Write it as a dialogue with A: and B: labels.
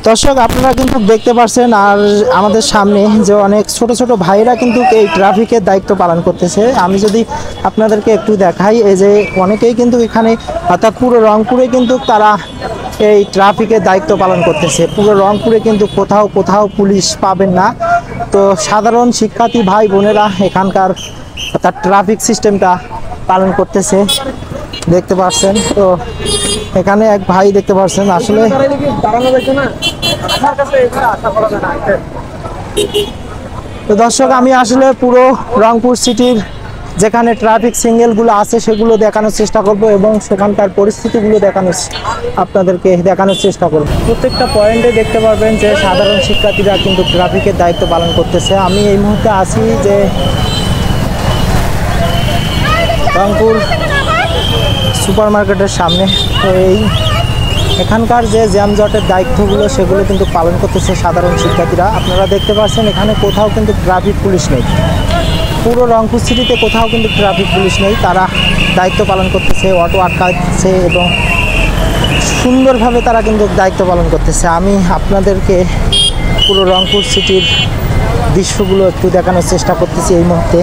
A: দর্শক আপনারা কিন্তু দেখতে পাচ্ছেন আর আমাদের সামনে যে অনেক ছোট ছোট ভাইরা কিন্তু এই ট্রাফিকের দায়িত্ব পালন করতেছে। আমি যদি আপনাদেরকে একটু দেখাই, এই যে অনেকেই কিন্তু এখানে অর্থাৎ পুরো রংপুরে কিন্তু তারা এই ট্রাফিকের দায়িত্ব পালন করতেছে। পুরো রংপুরে কিন্তু কোথাও কোথাও পুলিশ পাবেন না। তো সাধারণ শিক্ষার্থী ভাই বোনেরা এখানকার অর্থাৎ ট্রাফিক সিস্টেমটা পালন করতেছে, দেখতে পাচ্ছেন। তো এখানে এক ভাই দেখতে পাচ্ছেন আসলে তো দর্শক আমি আসলে পুরো রংপুর সিটির যেখানে ট্রাফিক সিগন্যালগুলো আছে সেগুলো দেখানোর চেষ্টা করব এবং সেখানকার পরিস্থিতিগুলো আপনাদেরকে দেখানোর চেষ্টা করব। প্রত্যেকটা পয়েন্টে দেখতে পারবেন যে সাধারণ শিক্ষার্থীরা কিন্তু ট্রাফিকের দায়িত্ব পালন করতেছে। আমি এই মুহূর্তে আছি যে রংপুর সুপার মার্কেটের সামনে। তো এখানকার যে জ্যামজটের দায়িত্বগুলো সেগুলো কিন্তু পালন করতেছে সাধারণ শিক্ষার্থীরা। আপনারা দেখতে পাচ্ছেন এখানে কোথাও কিন্তু ট্রাফিক পুলিশ নেই, পুরো রংপুর সিটিতে কোথাও কিন্তু ট্রাফিক পুলিশ নেই। তারা দায়িত্ব পালন করতেছে, অটো আটকাচ্ছে এবং সুন্দরভাবে তারা কিন্তু দায়িত্ব পালন করতেছে। আমি আপনাদেরকে পুরো রংপুর সিটির দৃশ্যগুলো একটু দেখানোর চেষ্টা করতেছি এই মুহূর্তে।